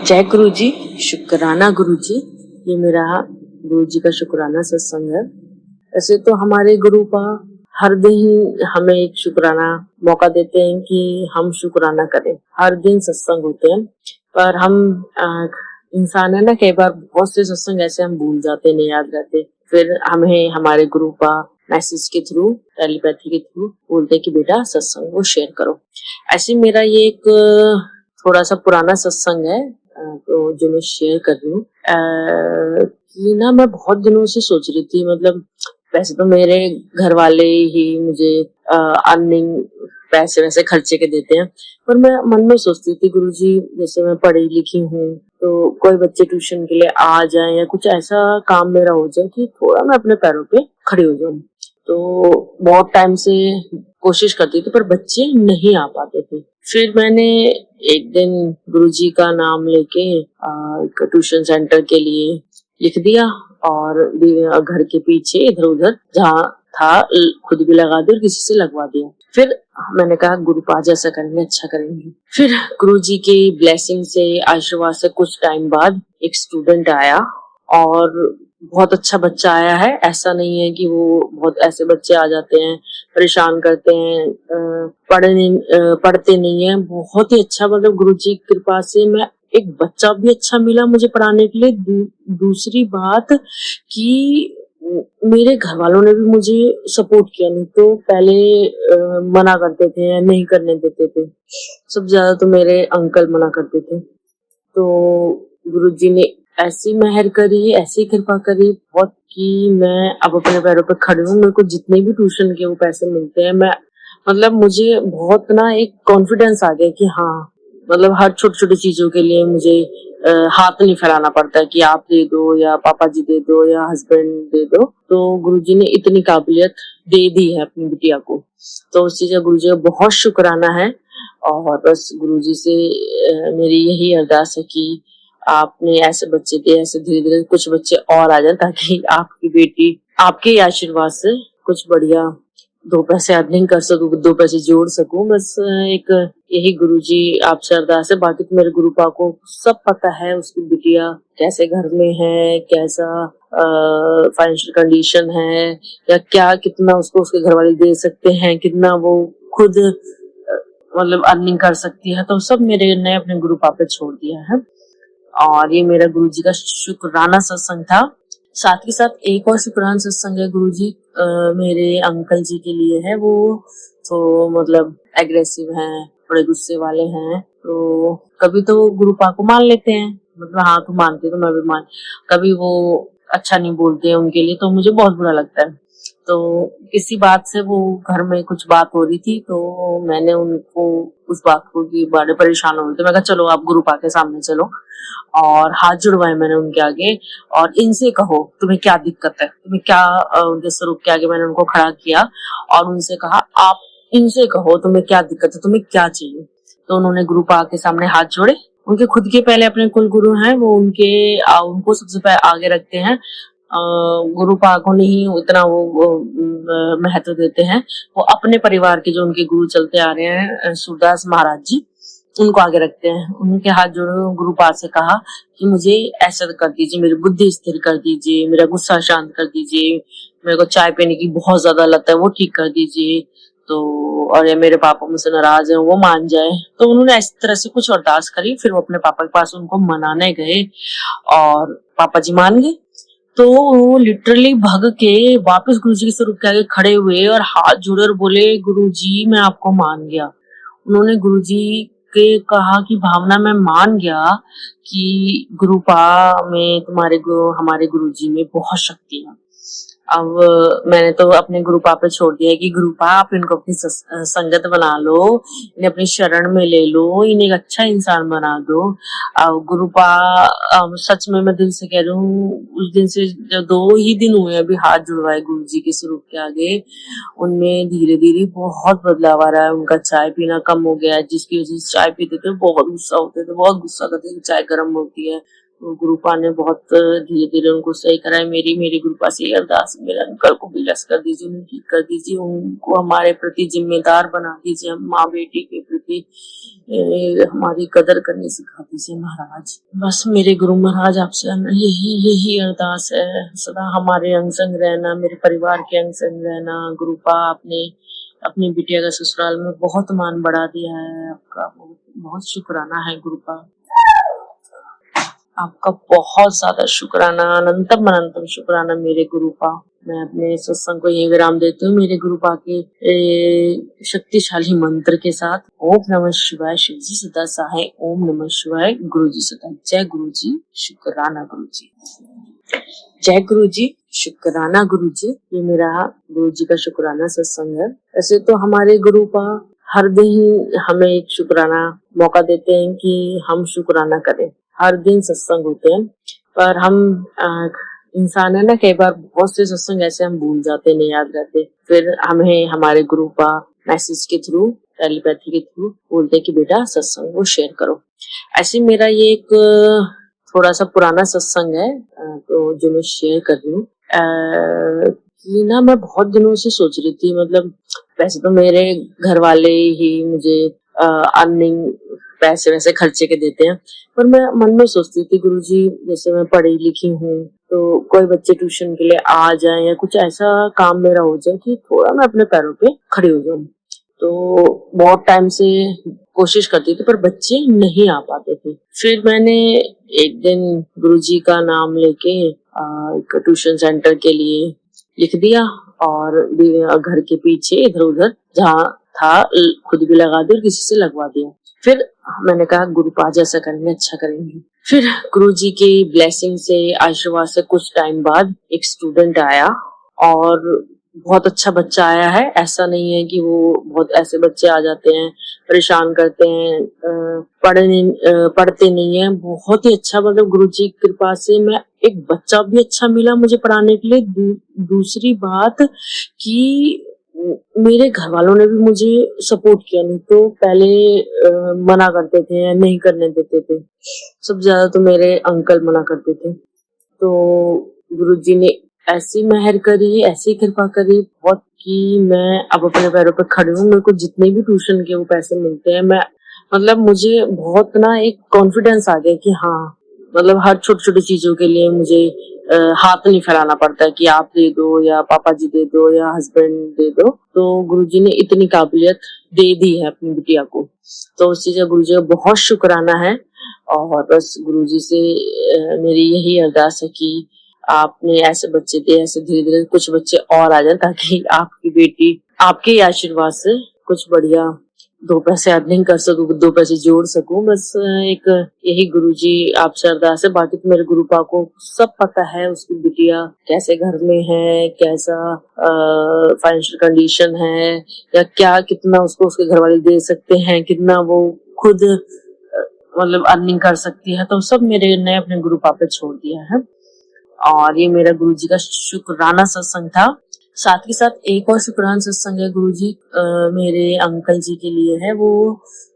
जय गुरु जी। शुक्राना गुरु जी। ये मेरा गुरु जी का शुक्राना सत्संग है। ऐसे तो हमारे गुरु का हर दिन हमें एक शुक्राना मौका देते हैं कि हम शुक्राना करें। हर दिन सत्संग होते हैं, पर हम इंसान है ना, कई बार बहुत से सत्संग ऐसे हम भूल जाते, नहीं याद रहते। फिर हमें हमारे गुरु का मैसेज के थ्रू, टेलीपैथी के थ्रू बोलते कि बेटा सत्संग को शेयर करो। ऐसे मेरा ये एक थोड़ा सा पुराना सत्संग है, तो जो मैं शेयर कर रही हूँ कि ना, मैं बहुत दिनों से सोच रही थी। मतलब वैसे तो मेरे घर वाले ही मुझे अर्निंग पैसे वैसे खर्चे के देते हैं, पर मैं मन में सोचती थी गुरुजी, जैसे मैं पढ़ी लिखी हूँ तो कोई बच्चे ट्यूशन के लिए आ जाए या कुछ ऐसा काम मेरा हो जाए कि थोड़ा मैं अपने पैरों पे खड़ी हो जाऊँ। तो बहुत टाइम से कोशिश करती थी, पर बच्चे नहीं आ पाते थे। फिर मैंने एक दिन गुरुजी का नाम लेके एक ट्यूशन सेंटर के लिए लिख दिया, और घर के पीछे इधर उधर जहाँ था खुद भी लगा दिया और किसी से लगवा दिया। फिर मैंने कहा गुरु पाज ऐसा करेंगे, अच्छा करेंगे। फिर गुरुजी की ब्लेसिंग से, आशीर्वाद से कुछ टाइम बाद एक स्टूडेंट आया, और बहुत अच्छा बच्चा आया है। ऐसा नहीं है कि वो बहुत ऐसे बच्चे आ जाते हैं परेशान करते हैं, पढ़ते नहीं है। बहुत ही अच्छा, मतलब गुरुजी की कृपा से मैं एक बच्चा भी अच्छा मिला मुझे पढ़ाने के लिए। दूसरी बात कि मेरे घर वालों ने भी मुझे सपोर्ट किया। नहीं तो पहले मना करते थे, नहीं करने देते थे। सबसे ज्यादा तो मेरे अंकल मना करते थे। तो गुरुजी ने ऐसी मेहर करी, ऐसी कृपा करी बहुत, कि मैं अब अपने पैरों पे खड़ी हूँ। मेरे को जितने भी ट्यूशन के वो पैसे मिलते हैं, मैं मतलब मुझे बहुत ना एक कॉन्फिडेंस आ गया कि हाँ, मतलब हर छोटी छोटी चीजों के लिए मुझे हाथ नहीं फैलाना पड़ता है कि आप दे दो या पापा जी दे दो या हस्बैंड दे दो। तो गुरुजी ने इतनी काबिलियत दे दी है अपनी बिटिया को, तो उस चीज का गुरुजी का बहुत शुक्राना है। और बस गुरुजी से मेरी यही अरदास है कि आपने ऐसे बच्चे दिए, ऐसे धीरे धीरे कुछ बच्चे और आ जाए, ताकि आपकी बेटी आपके आशीर्वाद से कुछ बढ़िया दो पैसे अर्निंग कर सकूं, दो पैसे जोड़ सकूं। बस एक यही गुरुजी आपसे अरदास है। बाकी तो मेरे गुरुपा को सब पता है, उसकी बिटिया कैसे घर में है, कैसा फाइनेंशियल कंडीशन है, या क्या कितना उसको उसके घर वाले दे सकते हैं, कितना वो खुद मतलब अर्निंग कर सकती है। तो सब मेरे ने अपने गुरुपा पे छोड़ दिया है। और ये मेरा गुरुजी का शुक्राना सत्संग था। साथ ही साथ एक और शुक्राना सत्संग है गुरुजी मेरे अंकल जी के लिए है। वो तो मतलब एग्रेसिव हैं, थोड़े गुस्से वाले हैं। तो कभी तो वो गुरुपा को मान लेते हैं, मतलब हाँ तो मानते तो मैं भी मान, कभी वो अच्छा नहीं बोलते हैं उनके लिए, तो मुझे बहुत बुरा लगता है। तो किसी बात से वो घर में कुछ बात हो रही थी, तो मैंने उनको उस बात को की बड़े परेशान हो रहे थे। मैं कहा चलो आप गुरुपा के सामने चलो, और हाथ जुड़वाए मैंने उनके आगे, और इनसे कहो तुम्हें क्या दिक्कत है, तुम्हें क्या उनके स्वरूप के आगे मैंने उनको खड़ा किया और उनसे कहा आप इनसे कहो तुम्हें क्या दिक्कत है, तुम्हें क्या चाहिए। तो उन्होंने गुरुपा के सामने हाथ जोड़े। उनके खुद के पहले अपने कुल गुरु हैं, वो उनको सबसे पहले आगे रखते हैं। गुरुपा को नहीं उतना वो महत्व देते हैं। वो अपने परिवार के जो उनके गुरु चलते आ रहे हैं सूरदास महाराज जी, उनको आगे रखते हैं। उनके हाथ जोड़े गुरुपाद से कहा कि मुझे ऐसा कर दीजिए, मेरी बुद्धि स्थिर कर दीजिए, मेरा गुस्सा शांत कर दीजिए, मेरे को चाय पीने की बहुत ज्यादा लत है वो ठीक कर दीजिए। तो और ये मेरे पापा मुझसे नाराज है वो मान जाए। तो उन्होंने इस तरह से कुछ अरदास करी। फिर वो अपने पापा के पास उनको मनाने गए, और पापा जी मान गए। तो वो लिटरली भग के वापस गुरुजी के स्वरूप के आगे खड़े हुए और हाथ जोड़े और बोले गुरुजी मैं आपको मान गया। उन्होंने गुरुजी के कहा कि भावना मैं मान गया कि गुरुपा में हमारे गुरुजी में बहुत शक्ति है। अब मैंने तो अपने गुरुपा पे छोड़ दिया है कि गुरुपा आप इनको अपनी संगत बना लो, इन्हें अपनी शरण में ले लो, इन्हें एक अच्छा इंसान बना दो। अब गुरुपा सच में मैं दिल से कह रही हूँ, उस दिन से जो 2 ही दिन हुए अभी हाथ जुड़वाए गुरुजी के स्वरूप के आगे, उनमें धीरे धीरे बहुत बदलाव आ रहा है। उनका चाय पीना कम हो गया है, जिसकी वजह से चाय पीते थे बहुत गुस्सा होते थे, बहुत गुस्सा करते थे, चाय गर्म होती है तो गुरुपा ने बहुत धीरे धीरे उनको सही कराया। मेरी गुरुपा से ये अरदास, मेरे अंकल को भी लेस कर दीजिए, उन्हें ठीक कर दीजिए, उनको हमारे प्रति जिम्मेदार बना दीजिए, हम माँ बेटी के प्रति हमारी कदर करनी सिखा दीजिए महाराज। बस मेरे गुरु महाराज आपसे यही यही अरदास है, सदा हमारे अंग संग रहना, मेरे परिवार के अंग संग रहना। गुरुपा आपने अपनी बिटिया का ससुराल में बहुत मान बढ़ा दिया है, आपका बहुत शुक्राना है गुरुपा, आपका बहुत ज्यादा शुक्राना, अनंतम अनंतम शुक्राना मेरे गुरुपा। मैं अपने सत्संग को यही विराम देती हूँ मेरे गुरुपा के शक्तिशाली मंत्र के साथ। ओम नमः शिवाय, शिव जी सदा सहाय, ओम नमः शिवाय, गुरु जी सदा। जय गुरु जी, शुक्राना गुरु जी। जय गुरु जी, शुक्राना गुरु जी। ये मेरा गुरु जी का शुक्राना सत्संग है। ऐसे तो हमारे गुरुपा हर दिन हमें एक शुक्राना मौका देते हैं कि हम शुक्राना करें। हर दिन सत्संग होते हैं, पर हम इंसान है ना, कई बार बहुत से सत्संग ऐसे हम भूल जाते, नहीं याद रहते। फिर हमें हमारे गुरुपा मैसेज के थ्रू, टेलीपैथी के थ्रू बोलते हैं कि बेटा सत्संग को शेयर करो। ऐसे मेरा ये एक थोड़ा सा पुराना सत्संग है, तो जो मैं शेयर कर रही हूँ कि ना, मैं बहुत दिनों से सोच रही थी, मतलब वैसे तो मेरे घर वाले ही मुझे अर्निंग पैसे वैसे खर्चे के देते हैं, पर मैं मन में सोचती थी गुरुजी जैसे मैं पढ़ी लिखी हूँ, तो कोई बच्चे ट्यूशन के लिए आ जाए या कुछ ऐसा काम मेरा हो जाए कि थोड़ा मैं अपने पैरों पे खड़ी हो जाऊँ। तो बहुत टाइम से कोशिश करती थी, पर बच्चे नहीं आ पाते थे। फिर मैंने एक दिन गुरुजी का नाम लेके एक ट्यूशन सेंटर के लिए लिख दिया, और घर के पीछे इधर उधर जहाँ था खुद भी लगा दी और किसी से लगवा दिया। फिर मैंने कहा गुरुपा जैसा करेंगे अच्छा करेंगे। फिर गुरुजी की ब्लेसिंग से, आशीर्वाद से कुछ टाइम बाद एक स्टूडेंट आया, और बहुत अच्छा बच्चा आया है। ऐसा नहीं है कि वो बहुत ऐसे बच्चे आ जाते हैं परेशान करते हैं, पढ़ते नहीं है, बहुत ही अच्छा, मतलब गुरुजी की कृपा से मैं एक बच्चा भी अच्छा मिला मुझे पढ़ाने के लिए। दूसरी बात कि मेरे घर वालों ने भी मुझे सपोर्ट किया, नहीं तो पहले मना करते थे, नहीं करने देते थे। सबसे ज्यादा तो मेरे अंकल मना करते थे। तो गुरुजी ने ऐसी मेहर करी, ऐसी कृपा करी बहुत, कि मैं अब अपने पैरों पे खड़ी हूँ। मेरे को जितने भी ट्यूशन के वो पैसे मिलते हैं, मैं मतलब मुझे बहुत ना एक कॉन्फिडेंस आ गया कि हाँ, मतलब हर छोटी छोटी चीजों के लिए मुझे हाथ नहीं फैलाना पड़ता है कि आप दे दो या पापा जी दे दो या हस्बैंड दे दो। तो गुरुजी ने इतनी काबिलियत दे दी है अपनी बिटिया को, तो उस चीज का गुरुजी का बहुत शुक्राना है। और बस गुरुजी से मेरी यही अरदास है कि आपने ऐसे बच्चे दिए, ऐसे धीरे धीरे कुछ बच्चे और आ जाए, ताकि आपकी बेटी आपके आशीर्वाद से कुछ बढ़िया दो पैसे अर्निंग कर सकूं, दो पैसे जोड़ सकूं। बस एक यही गुरुजी आपसे अरदास है। बाकी तो मेरे गुरुपा को सब पता है, उसकी बिटिया कैसे घर में है, कैसा फाइनेंशियल कंडीशन है, या क्या कितना उसको उसके घर वाले दे सकते हैं, कितना वो खुद मतलब अर्निंग कर सकती है, तो सब मेरे ने अपने गुरुपा पे छोड़ दिया है। और ये मेरा गुरुजी का शुक्राना सत्संग था। साथ ही साथ एक और शुक्राना सत्संग है गुरुजी मेरे अंकल जी के लिए है। वो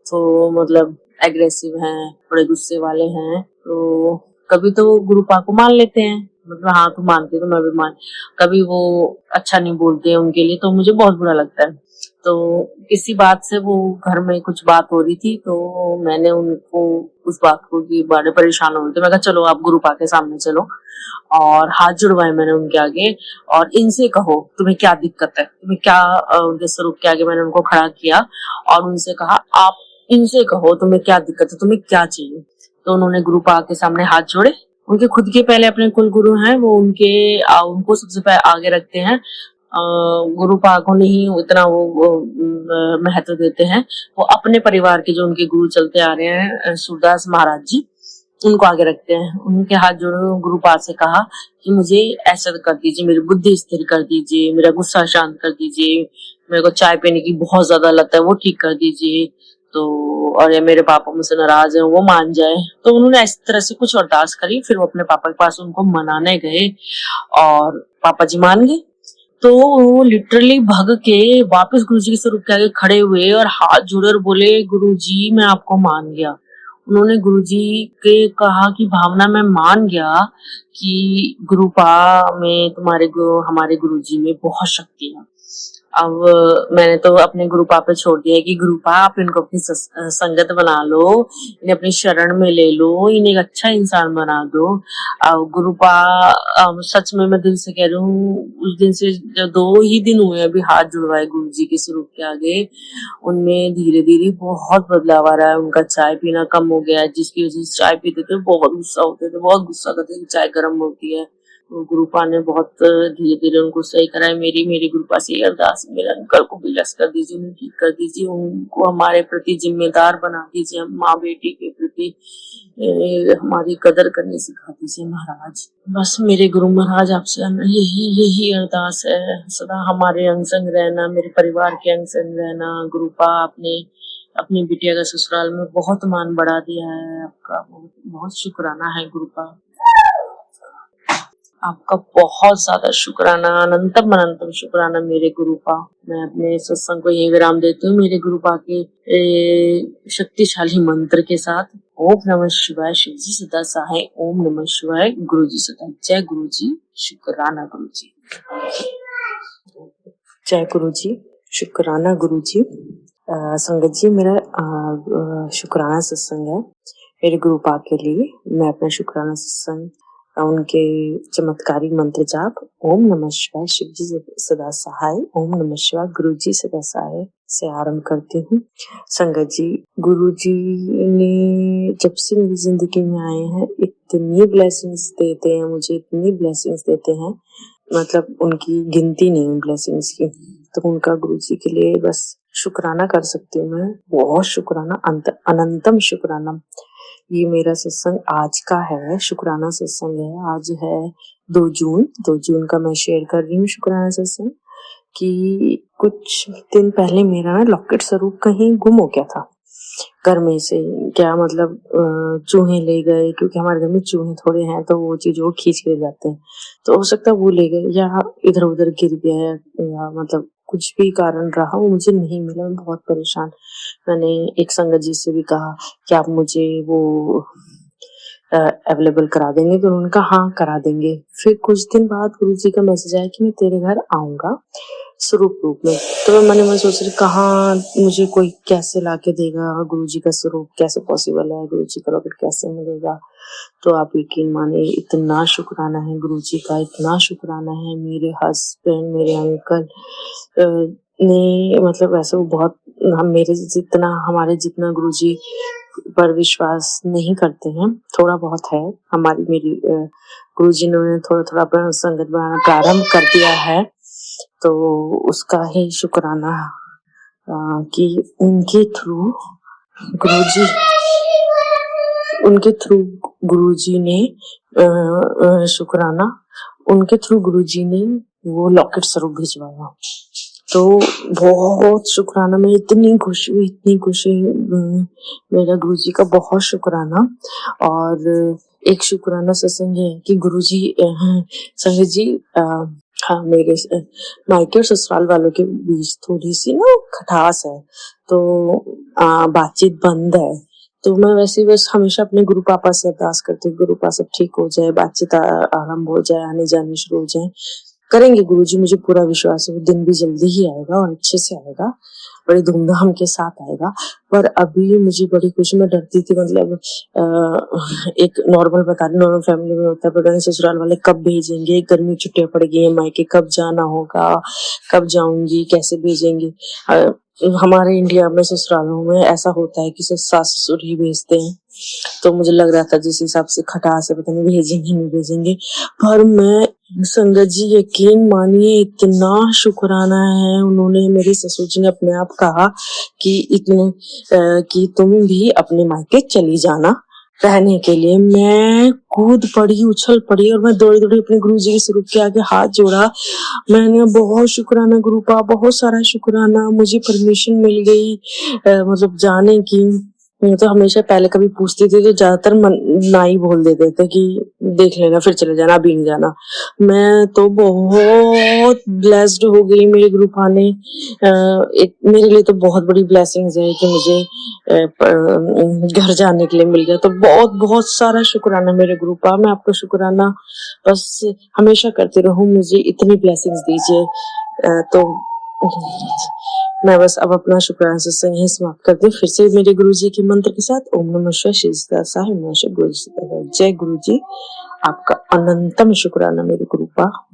तो मतलब एग्रेसिव हैं, बड़े गुस्से वाले हैं, तो कभी तो वो गुरुपा को मान लेते हैं, मतलब हाँ तू मानते तो मैं भी मान, कभी वो अच्छा नहीं बोलते हैं उनके लिए, तो मुझे बहुत बुरा लगता है। तो किसी बात से वो घर में कुछ बात हो रही थी, तो मैंने उनको उस बात को की बड़े परेशान हो रहे थे, मैं कहा चलो आप गुरुपा के सामने चलो, और हाथ जुड़वाए मैंने उनके आगे, और इनसे कहो तुम्हें क्या दिक्कत है, तुम्हें क्या उनके स्वरूप के आगे मैंने उनको खड़ा किया और उनसे कहा आप इनसे कहो तुम्हें क्या दिक्कत है, तुम्हें क्या चाहिए। तो उन्होंने गुरुपा के सामने हाथ जोड़े, उनके खुद के पहले अपने कुल गुरु हैं वो उनको सबसे पहले आगे रखते हैं, गुरुपा को नहीं उतना वो महत्व देते हैं। वो अपने परिवार के जो उनके गुरु चलते आ रहे हैं सूरदास महाराज जी, उनको आगे रखते हैं। उनके हाथ जोड़े गुरुपा से कहा कि मुझे ऐसा कर दीजिए, मेरी बुद्धि स्थिर कर दीजिए, मेरा गुस्सा शांत कर दीजिए, मेरे को चाय पीने की बहुत ज्यादा लत है वो ठीक कर दीजिए, तो और ये मेरे पापा मुझसे नाराज है वो मान जाए। तो उन्होंने इस तरह से कुछ अरदास करी। फिर वो अपने पापा के पास उनको मनाने गए और पापा जी मान गए। तो वो लिटरली भाग के वापस गुरुजी के स्वरूप के आगे खड़े हुए और हाथ जोड़े और बोले गुरुजी मैं आपको मान गया। उन्होंने गुरुजी के कहा कि भावना मैं मान गया कि गुरुपा में हमारे गुरुजी में बहुत शक्ति है। अब मैंने तो अपने गुरुपा पे छोड़ दिया है कि गुरुपा आप इनको अपनी संगत बना लो, इन्हें अपनी शरण में ले लो, इन्हें एक अच्छा इंसान बना दो। अब गुरुपा, सच में मैं दिल से कह रही हूँ, उस दिन से जो 2 ही दिन हुए अभी हाथ जुड़वाए गुरु जी के स्वरूप के आगे, उनमें धीरे धीरे बहुत बदलाव आ रहा है। उनका चाय पीना कम हो गया है, जिसकी वजह से चाय पीते थे बहुत गुस्सा होते थे, बहुत गुस्सा करते थे, चाय गर्म होती है। तो गुरुपा ने बहुत धीरे धीरे उनको सही करा है। मेरी गुरुपा से अरदास, मेरे अंकल को भी लस कर दीजिए, उन्हें ठीक कर दीजिए, उनको हमारे प्रति जिम्मेदार बना दीजिए, माँ बेटी के प्रति हमारी कदर करने सिखा दीजिए महाराज। बस मेरे गुरु महाराज आपसे यही अरदास है, सदा हमारे अंग संग रहना, मेरे परिवार के अंग संग रहना। गुरुपा आपने अपनी बिटिया का ससुराल में बहुत मान बढ़ा दिया है, आपका बहुत बहुत शुक्राना है गुरुपा, आपका बहुत ज्यादा शुक्राना, अनंतम अनंतम शुक्राना मेरे गुरुपा। मैं अपने सत्संग को यही विराम देती हूँ मेरे गुरुपा के शक्तिशाली मंत्र के साथ। ओम नमः शिवाय, शिव जी सदा सहाय। ओम नमः शिवाय, गुरु जी सदा। जय गुरु जी, शुक्राना गुरु जी। जय गुरु जी, शुक्राना गुरु जी। संगत जी, मेरा शुक्राना सत्संग है मेरे गुरुपा के लिए। मैं अपना शुक्राना सत्संग उनके चमत्कारी मंत्र जाप ओम नमः शिवाय, शिव जी सदा सहाय, ओम नमः शिवाय, गुरु जी सदा सहाय से आरंभ करती हूँ। संगत जी, गुरु जी ने जब से मेरी जिंदगी में आए हैं, इतनी ब्लेसिंग्स देते हैं मुझे, इतनी ब्लेसिंग्स देते हैं, मतलब उनकी गिनती नहीं उन ब्लेसिंग्स की। तो उनका गुरु जी के लिए बस शुक्राना कर सकती हूँ मैं, बहुत शुक्राना, अनंतम शुक्राना। ये मेरा सत्संग आज का है, शुक्राना सत्संग है। आज है 2 जून का मैं शेयर कर रही हूँ शुक्राना सत्संग। कि कुछ दिन पहले मेरा ना लॉकेट स्वरूप कहीं गुम हो गया था घर में से। क्या मतलब चूहे ले गए, क्योंकि हमारे घर में चूहे थोड़े हैं तो वो चीज वो खींच ले जाते हैं, तो हो सकता है वो ले गए या इधर उधर गिर गया या मतलब कुछ भी कारण रहा, वो मुझे नहीं मिला। मैं बहुत परेशान। मैंने एक संगत जी से भी कहा कि आप मुझे वो अवेलेबल करा देंगे, तो उन्होंने कहा हाँ करा देंगे। फिर कुछ दिन बाद गुरु जी का मैसेज आया कि मैं तेरे घर आऊंगा स्वरूप रूप में। तो मैं सोच रही कहाँ मुझे कोई कैसे लाके देगा, गुरु जी का स्वरूप कैसे पॉसिबल है, गुरु जी का लॉकेट कैसे मिलेगा। तो आप यकीन माने, इतना शुक्राना है गुरु जी का, इतना शुक्राना है। मेरे हस्बैंड, मेरे अंकल ने मतलब वैसे वो बहुत हमारे जितना गुरु जी पर विश्वास नहीं करते हैं, थोड़ा बहुत है। मेरी गुरु जी ने थोड़ा थोड़ा अपना संगत बनाना प्रारंभ कर दिया है, तो उसका ही शुक्राना कि उनके थ्रू गुरुजी ने शुक्राना, उनके थ्रू गुरुजी ने वो लॉकेट स्वरूप भिजवाया। तो बहुत शुक्राना, मैं इतनी खुशी मेरा गुरुजी का बहुत शुक्राना। और एक शुक्राना सत्संग है कि गुरुजी संगत जी हाँ, मेरे मायके और ससुराल वालों के बीच थोड़ी सी ना खटास है, तो बातचीत बंद है। तो मैं वैसे बस हमेशा अपने गुरु पापा से अरदास करती हूँ, गुरु पापा सब ठीक हो जाए, बातचीत आरंभ हो जाए, आने जाने शुरू हो जाए। करेंगे गुरुजी, मुझे पूरा विश्वास है। वो दिन भी जल्दी ही आएगा और अच्छे से आएगा, बड़ी धूमधाम के साथ आएगा। पर अभी मुझे बड़ी खुशी, मैं डरती थी, मतलब एक नॉर्मल फैमिली में होता है, पता नहीं ससुराल वाले कब भेजेंगे, गर्मी छुट्टियां पड़ गई है, मायके कब जाना होगा, कब जाऊंगी, कैसे भेजेंगे। हमारे इंडिया में ससुरालों में ऐसा होता है कि सास ससुर ही भेजते हैं। तो मुझे लग रहा था जिस हिसाब से खटास है, पता नहीं भेजेंगे नहीं भेजेंगे। पर मैं संगत जी यकीन मानिए, इतना शुक्राना है, उन्होंने मेरे ससुर जी ने अपने आप कहा कि तुम भी अपने मायके चली जाना रहने के लिए। मैं कूद पड़ी, उछल पड़ी और मैं दौड़ी दौड़ी अपने गुरु जी के स्वरूप के आगे हाथ जोड़ा। मैंने बहुत शुक्राना गुरुपा, बहुत सारा शुक्राना, मुझे परमिशन मिल गई मतलब जाने की। मैं तो हमेशा पहले कभी पूछती थी तो ज्यादातर ना ही बोल देते थे कि देख लेना फिर चले जाना, अभी नहीं जाना। मैं तो बहुत ब्लेस्ड हो गई मेरे ग्रुप आने। एक मेरे लिए तो बहुत बड़ी ब्लेसिंग्स है कि मुझे घर जाने के लिए मिल गया। तो बहुत बहुत सारा शुक्राना मेरे ग्रुप, मैं आपका शुक्राना बस हमेशा करती रहूं, मुझे इतनी ब्लेसिंग्स दीजिए। तो मैं बस अब अपना शुक्राना सत्संग यहीं समाप्त करती हूँ। फिर से मेरे गुरु जी के मंत्र के साथ ओम नमः शिवाय, श्री सदा साहिब नमः गुरु जी। जय गुरु जी, आपका अनंतम शुक्राना मेरे गुरुपा।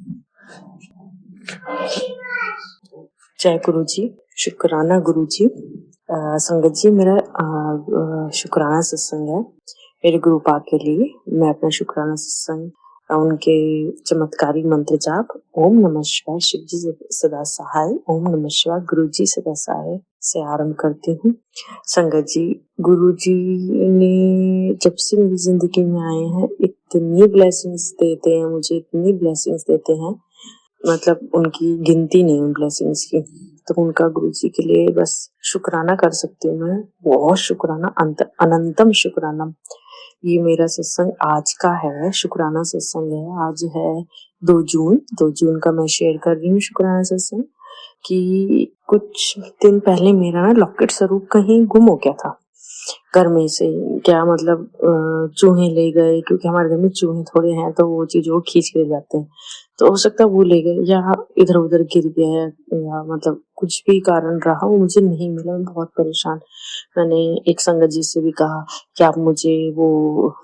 जय गुरु जी, शुक्राना गुरु जी। संगत जी, मेरा शुक्राना सत्संग है मेरे गुरुपा के लिए। मैं अपना शुक्राना सत्संग उनके चमत्कारी मंत्र जाप ओम नमः शिवाय, शिव जी सदा सहाय, ओम नमः शिवाय, गुरु जी सदा सहाय से आरंभ करती हूँ। संगत जी, गुरु जी ने जब से मेरी जिंदगी में आए हैं इतनी ब्लेसिंग्स देते हैं मुझे, इतनी ब्लेसिंग्स देते हैं, मतलब उनकी गिनती नहीं है ब्लेसिंग्स की। तो उनका गुरु जी के लिए बस शुक्राना कर सकती हूँ मैं, बहुत शुक्राना, अनंतम शुक्राना। ये मेरा सत्संग आज का है, शुक्राना सत्संग है। आज है 2 जून का मैं शेयर कर रही हूँ शुक्राना सत्संग कि कुछ दिन पहले मेरा ना लॉकेट स्वरूप कहीं गुम हो गया था घर में से। क्या मतलब चूहे ले गए, क्योंकि हमारे घर में चूहे थोड़े हैं तो वो चीज वो खींच के ले जाते हैं। तो हो सकता है वो ले गए या इधर उधर गिर गया या मतलब कुछ भी कारण रहा, वो मुझे नहीं मिला। मैं बहुत परेशान। मैंने एक संगत जी से भी कहा कि आप मुझे वो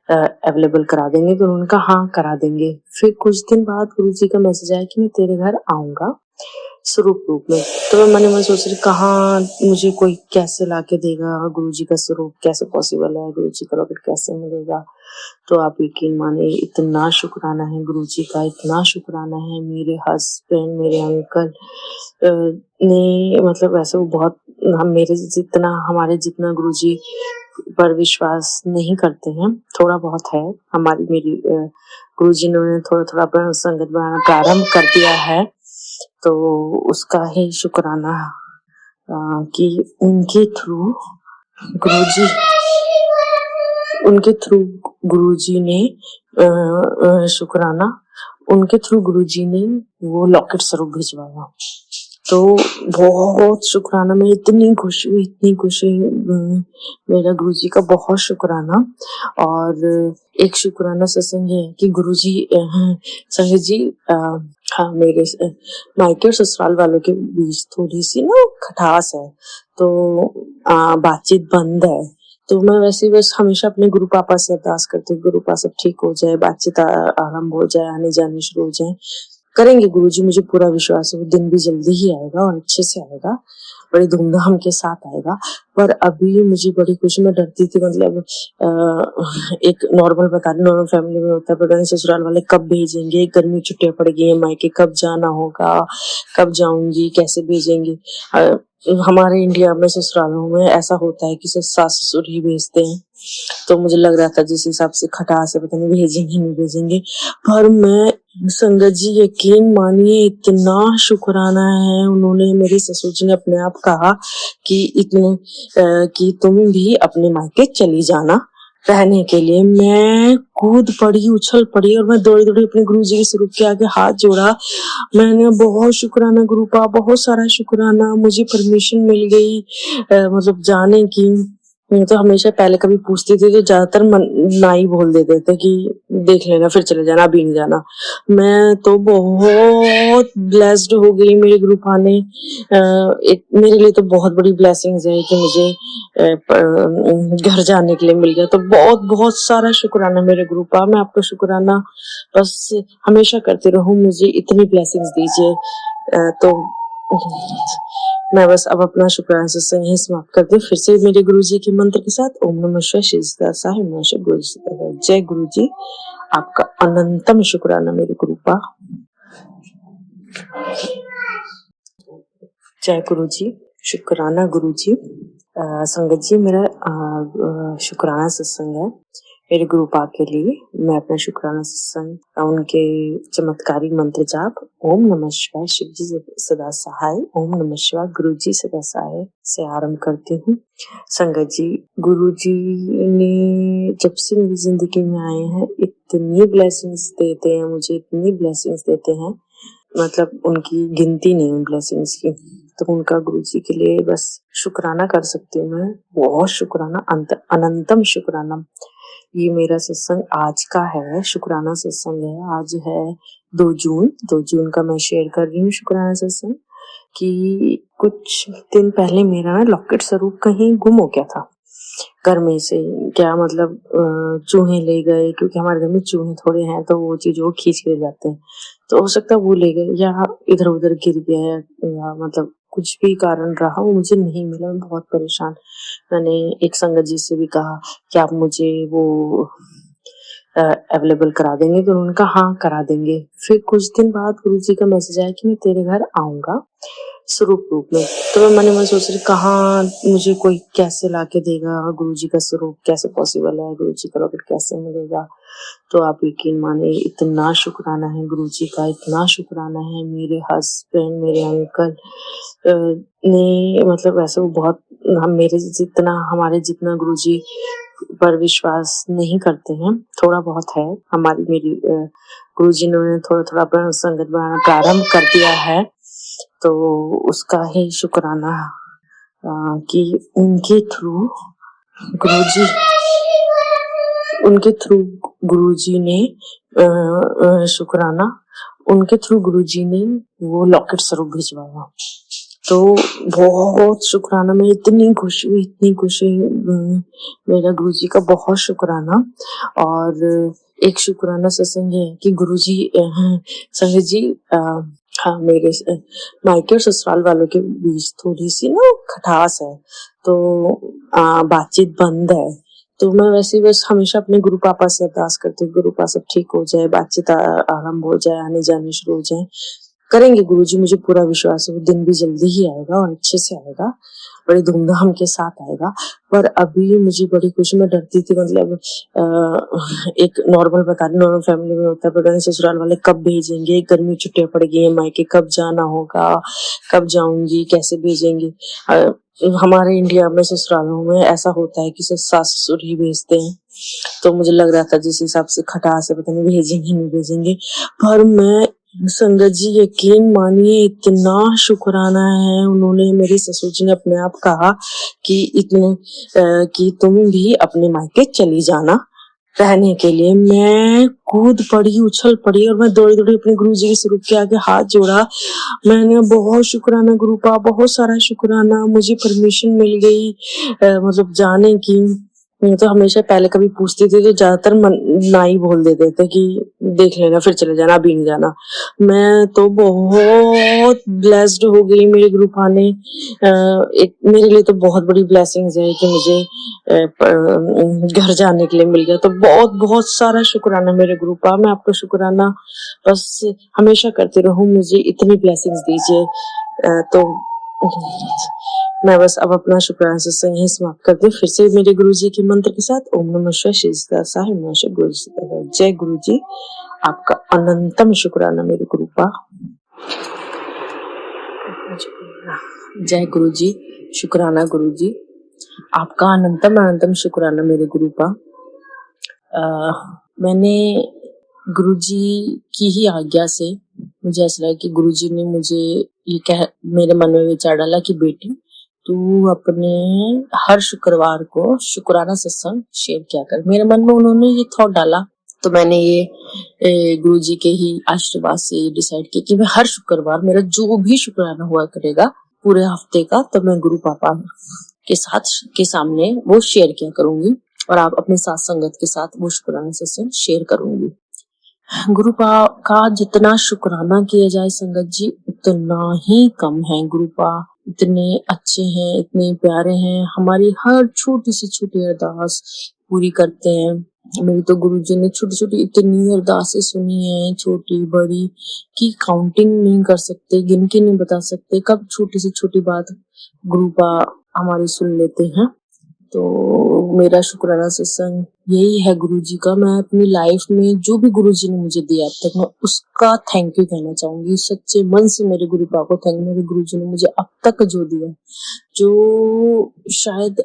अवेलेबल करा देंगे, तो उन्होंने कहा हाँ करा देंगे। फिर कुछ दिन बाद गुरु जी का मैसेज आया कि मैं तेरे घर आऊंगा स्वरूप रूप में। तो मैं मन में सोच रही कहाँ मुझे कोई कैसे लाके देगा, गुरु जी का स्वरूप कैसे पॉसिबल है, गुरु जी का लॉकेट कैसे मिलेगा। तो आप यकीन माने इतना शुक्राना है गुरु जी का, इतना शुक्राना है मेरे हस्बैंड, मेरे अंकल ने, मतलब वैसे वो बहुत हमारे जितना गुरु जी पर विश्वास नहीं करते हैं, थोड़ा बहुत है। मेरी गुरु जी ने थोड़ा थोड़ा अपना संगत बनाना प्रारंभ कर दिया है, तो उसका ही शुक्राना कि उनके थ्रू गुरुजी ने शुक्राना, उनके थ्रू गुरुजी ने वो लॉकेट स्वरूप भिजवाया। तो बहुत शुक्राना, मैं इतनी खुशी मेरा गुरुजी का बहुत शुक्राना। और एक शुक्राना सत्संग है कि गुरुजी संगत जी हाँ, मेरे मायके और ससुराल वालों के बीच थोड़ी सी ना खटास है, तो बातचीत बंद है। तो मैं वैसे बस हमेशा अपने गुरु पापा से अरदास करती हूँ, गुरु पापा सब ठीक हो जाए, बातचीत आरंभ हो जाए, आने जाने शुरू हो जाए। करेंगे गुरुजी, मुझे पूरा विश्वास है वो दिन भी जल्दी ही आएगा और अच्छे से आएगा, बड़ी धूमधाम के साथ आएगा। पर अभी मुझे बड़ी खुशी, मैं डरती थी, मतलब एक नॉर्मल बता रही, नॉर्मल फैमिली में होता है, पता नहीं ससुराल वाले कब भेजेंगे, गर्मी छुट्टियां पड़ गई है, मायके कब जाना होगा, कब जाऊंगी, कैसे भेजेंगे। हमारे इंडिया में ससुरालों में ऐसा होता है कि सास ससुर ही भेजते हैं। तो मुझे लग रहा था जिस हिसाब से खटास है, पता नहीं भेजेंगे नहीं भेजेंगे। पर मैं संगत जी यकीन मानिए इतना शुक्राना है, उन्होंने, मेरे ससुर जी ने अपने आप कहा कि तुम भी अपने मायके चली जाना रहने के लिए। मैं कूद पड़ी, उछल पड़ी और मैं दौड़ी दौड़ी अपने गुरु जी के स्वरूप के आगे हाथ जोड़ा। मैंने बहुत शुक्राना गुरु का, बहुत सारा शुक्राना, मुझे परमिशन मिल गई मतलब जाने की। मैं तो हमेशा पहले कभी पूछती थी तो ज्यादातर ना ही बोल देते थे कि देख लेना फिर चले जाना, अभी नहीं जाना। मैं तो बहुत ब्लेस्ड हो गई मेरे ग्रुप आने। एक मेरे लिए तो बहुत बड़ी ब्लेसिंग्स है कि मुझे घर जाने के लिए मिल गया। तो बहुत बहुत सारा शुक्राना मेरे ग्रुप, मैं आपका शुक्राना बस हमेशा करती रहूं, मुझे इतनी ब्लेसिंग्स दीजिए। तो मैं बस अब अपना शुक्राना सत्संग यहीं समाप्त करती हूँ। फिर से मेरे गुरु जी के मंत्र के साथ ओम नमः शिवाय, श्री सदा साहिब नमः गुरु जी। जय गुरु जी, आपका अनंतम शुक्राना मेरे गुरुपा। जय गुरु जी, शुक्राना गुरु जी। संगत जी, मेरा शुक्राना सत्संग है मेरे गुरु पा के लिए मैं अपना शुक्राना सत्संग उनके चमत्कारी मंत्र जाप ओम नमः शिवाय शिव जी सदा सहाय, ओम नमः शिवाय गुरु जी सदा सहाय से आरंभ करती हूँ। संगत जी, गुरु जी ने जब से मेरी जिंदगी में आए हैं इतनी ब्लेसिंग्स देते हैं मुझे, इतनी ब्लेसिंग्स देते हैं, मतलब उनकी गिनती नहीं उन ब्लेसिंग्स की। तो उनका गुरु जी के लिए बस शुक्राना कर सकती हूँ मैं, बहुत शुक्राना, अनंतम शुक्राना। ये मेरा सत्संग आज का है, शुक्राना सत्संग है। आज है 2 जून का मैं शेयर कर रही हूँ शुक्राना सत्संग कि कुछ दिन पहले मेरा ना लॉकेट स्वरूप कहीं गुम हो गया था घर में से। क्या मतलब चूहे ले गए, क्योंकि हमारे घर में चूहे थोड़े हैं तो वो चीज वो खींच के ले जाते हैं, तो हो सकता है वो ले गए या इधर उधर गिर गया या मतलब कुछ भी कारण रहा वो मुझे नहीं मिला। मैं बहुत परेशान। मैंने एक संगत जी से भी कहा कि आप मुझे वो अवेलेबल करा देंगे, तो उन्होंने कहा हाँ करा देंगे। फिर कुछ दिन बाद गुरु जी का मैसेज आया कि मैं तेरे घर आऊंगा स्वरूप रूप में। तो मैं मन में सोच रही कहाँ मुझे कोई कैसे लाके देगा, गुरु जी का स्वरूप कैसे पॉसिबल है, गुरु जी का लॉकेट कैसे मिलेगा। तो आप यकीन माने इतना शुक्राना है गुरु जी का, इतना शुक्राना है। मेरे हस्बैंड, मेरे अंकल ने मतलब वैसे वो बहुत हम मेरे जितना हमारे जितना गुरु जी पर विश्वास नहीं करते हैं, थोड़ा बहुत है। हमारी मेरी गुरु जी ने थोड़ा थोड़ा अपना संगत बनाना प्रारंभ कर दिया है, तो उसका ही शुक्राना कि गुरुजी उनके थ्रू गुरुजी ने शुक्राना उनके थ्रू गुरुजी ने वो लॉकेट स्वरूप भिजवाया। तो बहुत शुक्राना, मैं इतनी खुशी मेरा गुरुजी का बहुत शुक्राना। और एक शुक्राना सत्संग है कि गुरुजी संगत जी हाँ मेरे मायके और ससुराल वालों के बीच थोड़ी सी ना खटास है, तो बातचीत बंद है। तो मैं वैसे बस हमेशा अपने गुरु पापा से अरदास करती हूँ गुरु पापा सब ठीक हो जाए, बातचीत आरंभ हो जाए, आने जाने शुरू हो जाए। करेंगे गुरुजी, मुझे पूरा विश्वास है वो दिन भी जल्दी ही आएगा और अच्छे से आएगा, बड़ी धूमधाम के साथ आएगा। पर अभी मुझे बड़ी खुशी, मैं डरती थी मतलब एक नॉर्मल फैमिली में होता है, पता नहीं ससुराल वाले कब भेजेंगे, गर्मी छुट्टियां पड़ गई है, मायके कब जाना होगा, कब जाऊंगी, कैसे भेजेंगे। हमारे इंडिया में ससुरालों में ऐसा होता है कि सास ससुर ही भेजते हैं, तो मुझे लग रहा था जिस हिसाब से खटास से पता नहीं भेजेंगे नहीं भेजेंगे। पर मैं संगत जी यकीन मानिए इतना शुक्राना है, उन्होंने मेरे ससुर जी ने अपने आप कहा कि तुम भी अपने मायके चली जाना रहने के लिए। मैं कूद पड़ी, उछल पड़ी और मैं दौड़ी दौड़ी अपने गुरु जी के स्वरूप के आगे हाथ जोड़ा। मैंने बहुत शुक्राना गुरु का, बहुत सारा शुक्राना, मुझे परमिशन मिल गई मतलब जाने की। मैं तो हमेशा पहले कभी पूछती थी तो ज्यादातर ना ही बोल देते थे कि देख लेना फिर चले जाना, अभी नहीं जाना। मैं तो बहुत ब्लेस्ड हो गई मेरे गुरु ने। एक मेरे लिए तो बहुत बड़ी ब्लेसिंग्स है कि मुझे घर जाने के लिए मिल गया। तो बहुत बहुत सारा शुक्राना मेरे गुरु का, मैं आपका शुक्राना बस हमेशा करती रहूं, मुझे इतनी ब्लेसिंग्स दीजिए। तो मैं बस अब अपना शुक्राना से यही समाप्त करती हूँ। फिर से मेरे गुरु जी के मंत्र के साथ ओम नमः शिवाय श्री साहिब नमः गुरु जी। जय गुरु जी, आपका अनंतम शुक्राना मेरे गुरु का। जय गुरु जी, शुक्राना गुरु जी, आपका अनंतम शुक्राना मेरे गुरु का। मैंने गुरु जी की ही आज्ञा से मुझे ऐसा लगा कि गुरु जी ने मुझे ये मेरे मन में विचार डाला कि बेटी तू अपने हर शुक्रवार को शुक्राना सत्संग शेयर किया कर। मेरे मन में उन्होंने ये थॉट डाला, तो मैंने ये गुरु जी के ही आशीर्वाद से डिसाइड किया कि मैं हर शुक्रवार मेरा जो भी शुक्राना हुआ करेगा पूरे हफ्ते का, तो मैं गुरु पापा के सामने वो शेयर किया करूंगी और आप अपने साथ संगत के साथ वो शुक्राना सत्संग शेयर करूंगी। गुरु का जितना शुक्राना किया जाए संगत जी उतना ही कम है। गुरु इतने अच्छे हैं, इतने प्यारे हैं, हमारी हर छोटी से छोटी अरदास पूरी करते हैं। मेरी तो गुरु जी ने छोटी छोटी इतनी अरदासें सुनी है, छोटी बड़ी, की काउंटिंग नहीं कर सकते, गिन के नहीं बता सकते कब छोटी से छोटी बात गुरु हमारी सुन लेते हैं। तो मेरा शुक्राना सत्संग यही है गुरुजी का। मैं अपनी लाइफ में जो भी गुरुजी ने मुझे दिया अब तक, मैं उसका थैंक यू कहना चाहूंगी। सच्चे मन से मेरे गुरु पापा को थैंक, मेरे गुरुजी ने मुझे अब तक जो दिया, जो शायद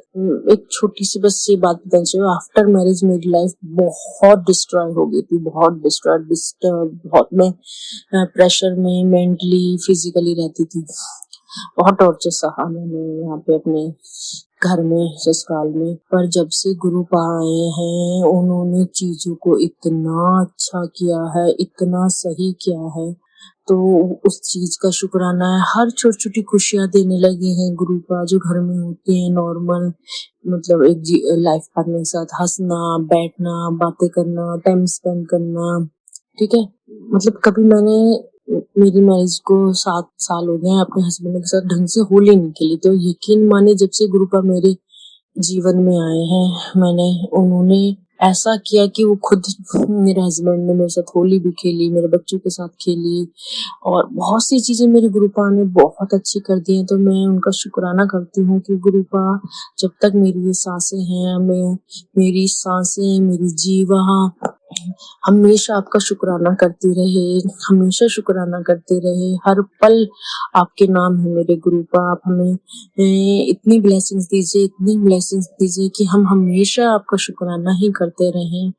एक छोटी सी बस ये बात बताना चाहिए, आफ्टर मैरिज मेरी लाइफ बहुत डिस्ट्रॉय हो गई थी, बहुत डिस्ट्रॉय, डिस्टर्ब, बहुत मैं प्रेशर में मेंटली फिजिकली रहती थी। बहुत टॉर्चर सहा मैंने यहाँ पे अपने घर में, ससुराल में। पर जब से गुरु पा आए हैं, उन्होंने चीजों को इतना अच्छा किया है, इतना सही किया है, तो उस चीज का शुक्राना है। हर छोटी छोटी खुशियां देने लगे हैं गुरु पा, जो घर में होते हैं नॉर्मल, मतलब एक लाइफ पार्टनर के साथ हंसना, बैठना, बातें करना, टाइम स्पेंड करना। ठीक है, मतलब कभी मैंने, मेरी मैरिज को 7 साल हो गए हैं, अपने हस्बैंड के साथ ढंग से होली नहीं खेली। तो यकीन माने जब से गुरुपा मेरे जीवन में आए हैं, उन्होंने ऐसा किया कि वो खुद, मेरे हस्बैंड ने मेरे साथ होली भी खेली, मेरे बच्चों के साथ खेली, और बहुत सी चीजें मेरे गुरुपा ने बहुत अच्छी कर दी हैं। तो मैं उनका शुक्राना करती हूँ कि गुरुपा, जब तक मेरी ये सांसें हैं, मेरी सांसें, मेरी जीवा हमेशा आपका शुक्राना करती रहे, हमेशा शुक्राना करते रहे। हर पल आपके नाम है मेरे गुरुपा। आप हमें इतनी ब्लेसिंग्स दीजिए, इतनी ब्लेसिंग्स दीजिए कि हम हमेशा आपका शुक्राना ही करते रहें,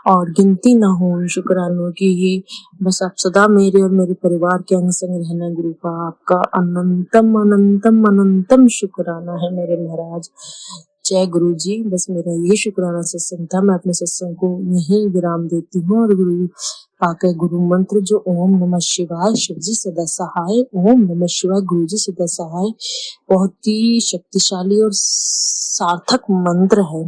और गिनती ना हो उन शुक्रानों की। ये बस आप सदा मेरे और मेरे परिवार के अंग संग रहना गुरुपा। आपका अनंतम अनंतम अनंतम शुक्राना है मेरे महाराज। जय गुरु जी। बस मेरा ये शुक्राना सत्संग था। मैं अपने सत्संग को यहीं विराम देती हूँ, और गुरु पाकर गुरु मंत्र जो ओम नमः शिवाय, शिव जी सदा सहाय, ओम नमः शिवाय, गुरु जी सदा सहाय, बहुत ही शक्तिशाली और सार्थक मंत्र है।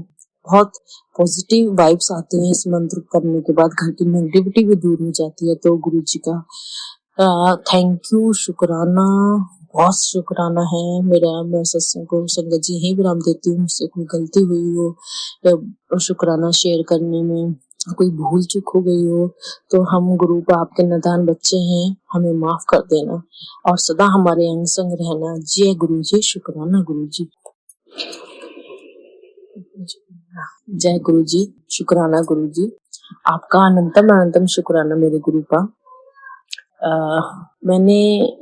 बहुत पॉजिटिव वाइब्स आते हैं इस मंत्र करने के बाद, घर की नेगेटिविटी भी दूर हो जाती है। तो गुरु जी का थैंक यू, शुक्राना, बहुत शुक्राना है मेरा। मैं सत्संग को संगत जी ही विराम देती हूँ। मुझसे कोई गलती हुई हो या शुक्राना शेयर करने में कोई भूल चूक हो गई हो, तो हम गुरु का आपके नादान बच्चे हैं, हमें माफ कर देना और सदा हमारे अंग संग रहना। जय गुरु जी। शुक्राना गुरु जी। जय गुरु जी। शुक्राना गुरु जी। आपका अनंतम अनंतम शुक्राना मेरे गुरु का। मैंने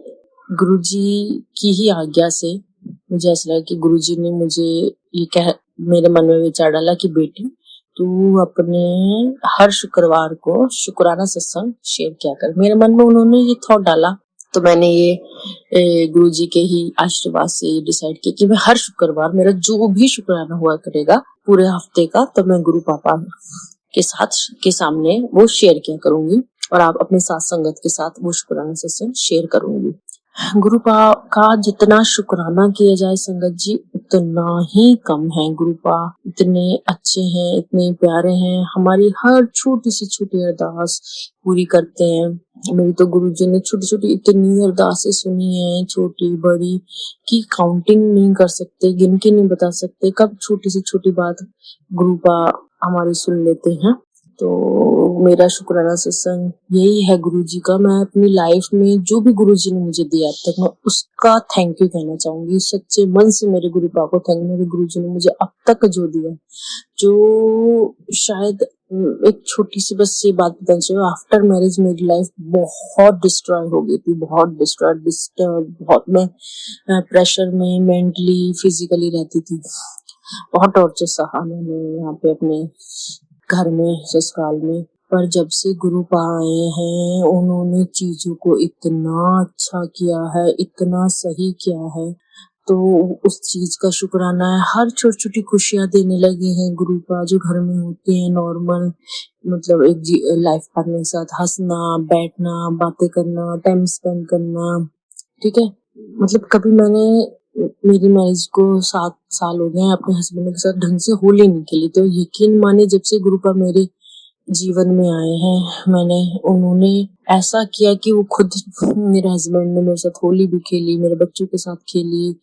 गुरुजी की ही आज्ञा से, मुझे ऐसा लगा कि गुरुजी ने मुझे ये मेरे मन में विचार डाला कि बेटी, तू अपने हर शुक्रवार को शुक्राना सत्संग शेयर किया कर। मेरे मन में उन्होंने ये थॉट डाला, तो मैंने ये गुरुजी के ही आशीर्वाद से डिसाइड किया कि मैं हर शुक्रवार, मेरा जो भी शुक्राना हुआ करेगा पूरे हफ्ते का, तो मैं गुरु पापा के साथ के सामने वो शेयर किया करूंगी, और आप अपने साथ संगत के साथ वो शुक्राना सत्संग शेयर करूंगी। गुरु का जितना शुक्राना किया जाए संगत जी, उतना ही कम है। गुरु पा इतने अच्छे हैं, इतने प्यारे हैं, हमारी हर छोटी से छोटी अरदास पूरी करते हैं। मेरी तो गुरु जी ने छोटी छोटी इतनी अरदासें सुनी है, छोटी बड़ी, की काउंटिंग नहीं कर सकते, गिन के नहीं बता सकते कब छोटी से छोटी बात गुरु पा हमारी सुन लेते हैं। तो मेरा शुक्राना सत्संग यही है गुरु जी का। मैं अपनी लाइफ में जो भी गुरु जी ने मुझे दिया अब तक, मैं उसका थैंक यू कहना चाहूंगी। सच्चे मन से मेरे गुरु पा को थैंक, मेरे गुरु जी ने मुझे अब तक जो दिया, जो शायद एक छोटी सी बस ये बात बताना चाहिए, आफ्टर मैरिज मेरी लाइफ बहुत डिस्ट्रॉय हो गई थी, बहुत डिस्ट्रॉय, डिस्टर्ब, बहुत मैं प्रेशर में मेंटली फिजिकली रहती थी। बहुत टॉर्चर सहा मैंने यहाँ पे अपने घर में, ससुराल में। पर जब से गुरु पा आए हैं, उन्होंने चीजों को इतना अच्छा किया है, इतना सही किया है, तो उस चीज का शुक्राना है। हर छोटी छोटी खुशियां देने लगे हैं गुरु पा, जो घर में होते हैं नॉर्मल, मतलब एक लाइफ पार्टनर के साथ हंसना, बैठना, बातें करना, टाइम स्पेंड करना। ठीक है, मतलब कभी मैंने, मेरी मैरिज को 7 साल हो गए हैं, अपने हस्बैंड के साथ ढंग से होली नहीं खेली। तो यकीन माने जब से गुरुपा मेरे जीवन में आए हैं, उन्होंने ऐसा किया कि वो खुद, मेरे हस्बैंड ने मेरे साथ होली भी खेली, मेरे बच्चों के साथ खेली,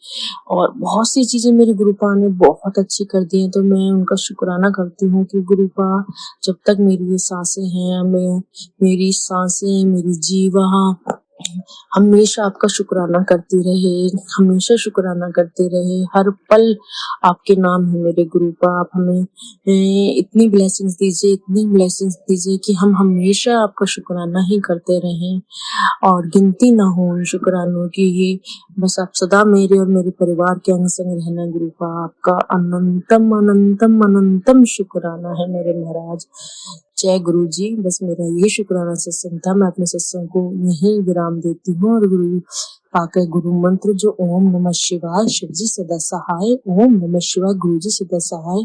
और बहुत सी चीजें मेरे गुरुपा ने बहुत अच्छी कर दी हैं। तो मैं उनका शुक्राना करती हूँ कि गुरुपा, जब तक मेरी ये सांसें हैं, मेरी सांसें, मेरी जीवा हमेशा आपका शुक्राना करती रहे, हमेशा शुक्राना करते रहे, हर पल आपके नाम है मेरे गुरु का। आप हमें इतनी ब्लेसिंग्स दीजिए, इतनी ब्लेसिंग्स दीजिए कि हम हमेशा आपका शुक्राना ही करते रहें और गिनती ना हो उन शुक्रानों की। ये बस आप सदा मेरे और मेरे परिवार के अंग संग रहना गुरु का। आपका अनंतम अनंतम अनंतम शुक्राना है मेरे महाराज। जय गुरु जी। बस मेरा ये शुक्राना सत्संग था। मैं अपने सत्संग को यही विराम देती हूँ और गुरु पाकर गुरु मंत्र जो ओम नमः शिवाय, शिव जी सदा सहाय, ओम नमः शिवाय, गुरु जी सदा सहाय,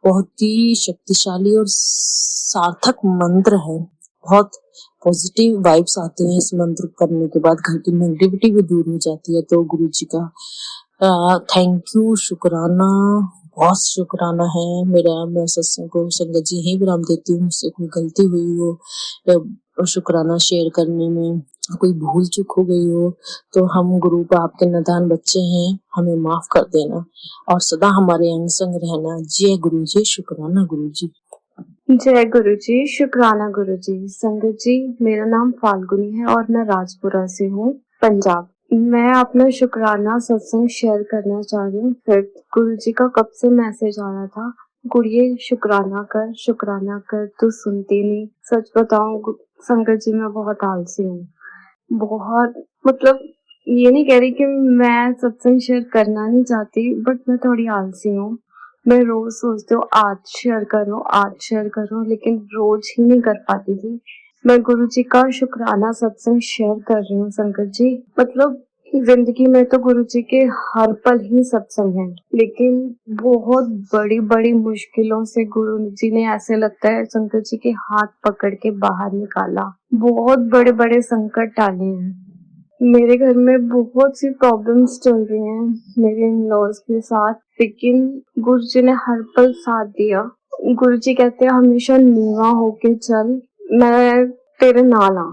बहुत ही शक्तिशाली और सार्थक मंत्र है। बहुत पॉजिटिव वाइब्स आते हैं इस मंत्र करने के बाद, घर की नेगेटिविटी भी दूर हो जाती है। तो गुरु जी का थैंक यू, शुक्राना, बहुत शुक्राना है मेरा। मैं सत्संग को संगत जी ही विराम देती हूँ। मुझसे कोई गलती हुई हो शुक्राना शेयर करने में, कोई भूल चूक हो गई हो तो हम गुरु का आपके नादान बच्चे हैं, हमें माफ कर देना और सदा हमारे अंग संग रहना। जय गुरु जी। शुक्राना गुरु जी। जय गुरु जी। शुक्राना गुरु जी। संगत जी, मेरा नाम फाल्गुनी है और मैं राजपुरा से हूँ, पंजाब। मैं अपना शुक्राना सत्संग शेयर करना चाह रही हूँ। फिर गुरु जी का कब से मैसेज आ रहा था, गुड़िये शुक्राना कर, तू सुनती नहीं। सच बताऊं संगत जी, मैं बहुत आलसी हूँ, बहुत, मतलब ये नहीं कह रही कि मैं सत्संग शेयर करना नहीं चाहती, बट मैं थोड़ी आलसी हूँ। मैं रोज सोचती हूँ आज शेयर करूँ, लेकिन रोज ही नहीं कर पाती थी। मैं गुरु जी का शुक्राना सत्संग शेयर कर रही हूँ संगत जी। मतलब जिंदगी में तो गुरु जी के हर पल ही सत्संग है, लेकिन बहुत बड़ी बड़ी मुश्किलों से गुरु जी ने, ऐसे लगता है, संगत जी के हाथ पकड़ के बाहर निकाला। बहुत बड़े बड़े संकट टाले हैं। मेरे घर में बहुत सी प्रॉब्लम्स चल रही हैं मेरे इन-लॉज के साथ, लेकिन गुरु जी ने हर पल साथ दिया। गुरु जी कहते हैं हमेशा नीवा होके चल, मैं तेरे नाल हाँ।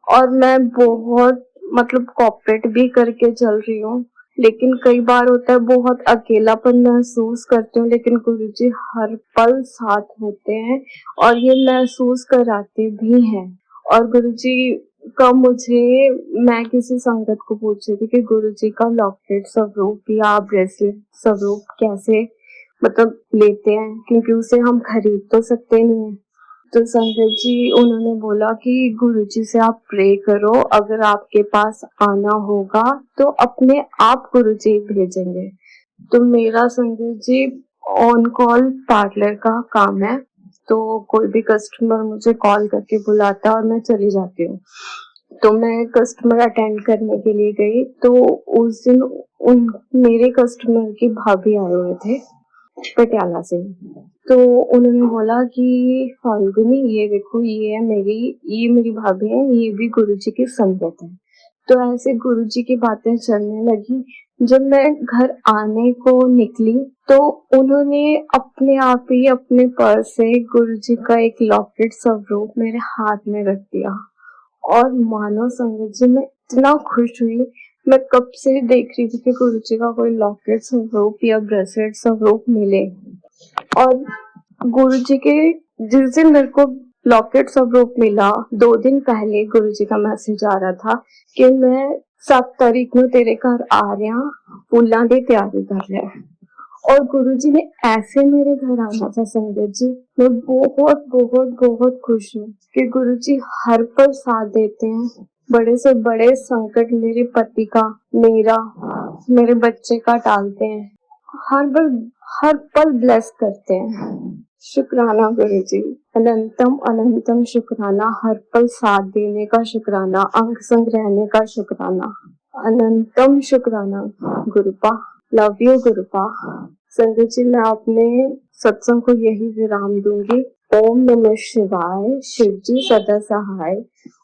और मैं बहुत, मतलब कोऑपरेट भी करके चल रही हूँ, लेकिन कई बार होता है बहुत अकेलापन महसूस करती हूँ, लेकिन गुरु जी हर पल साथ होते हैं और ये महसूस कराते भी हैं। और गुरु जी का मुझे, मैं किसी संगत को पूछ रही थी कि गुरु जी का लॉकेट स्वरूप या ब्रेसलेट स्वरूप कैसे, मतलब लेते हैं, क्योंकि उसे हम खरीद तो सकते नहीं है। तो संगत जी उन्होंने बोला कि गुरुजी से आप प्रे करो, अगर आपके पास आना होगा तो अपने आप गुरुजी भेजेंगे। तो मेरा संगत जी ऑन कॉल पार्लर का काम है, तो कोई भी कस्टमर मुझे कॉल करके बुलाता है और मैं चली जाती हूँ। तो मैं कस्टमर अटेंड करने के लिए गई, तो उस दिन उन मेरे कस्टमर की भाभी आए हुए थे पटियाला से। तो उन्होंने बोला कि फाल्गुनी ये देखो, ये मेरी भाभी है, ये भी गुरुजी की संगत है। तो ऐसे गुरुजी की बातें चलने लगी। जब मैं घर आने को निकली तो उन्होंने अपने आप ही अपने पर्स से गुरुजी का एक लॉकेट स्वरूप मेरे हाथ में रख दिया और मानो संगत जी मैं इतना खुश हुई। मैं कब से देख रही थी कि गुरुजी का कोई लॉकेट स्वरूप या ब्रेसलेट स्वरूप मिले। और गुरुजी के जिस दिन मेरे को लॉकेट स्वरूप मिला, 2 दिन पहले गुरुजी का मैसेज आ रहा था कि मैं 7 तारीख को तेरे घर आ रहा, फूलों की तैयारी कर ले। और गुरुजी ने ऐसे मेरे घर आना था संगत जी। मैं बहुत बहुत बहुत खुश हूँ कि गुरुजी हर पल साथ देते हैं। बड़े से बड़े संकट मेरे पति का, मेरे बच्चे का टालते हैं, हर पल ब्लेस करते हैं। शुक्राना गुरुजी, अनंतम अनंतम शुक्राना, हर पल साथ देने का शुक्राना, अंग संग रहने का शुक्राना, अनंतम शुक्राना गुरुपा। Love you गुरुपा। संगत जी मैं अपने सत्संग को यही विराम दूंगी। ओम नमः शिवाय, शिव जी सदा सहाय।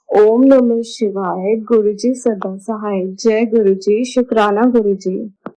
ओम नमः शिवाय, गुरु जी सदा सहाय। जय गुरु जी। शुक्राना गुरु जी।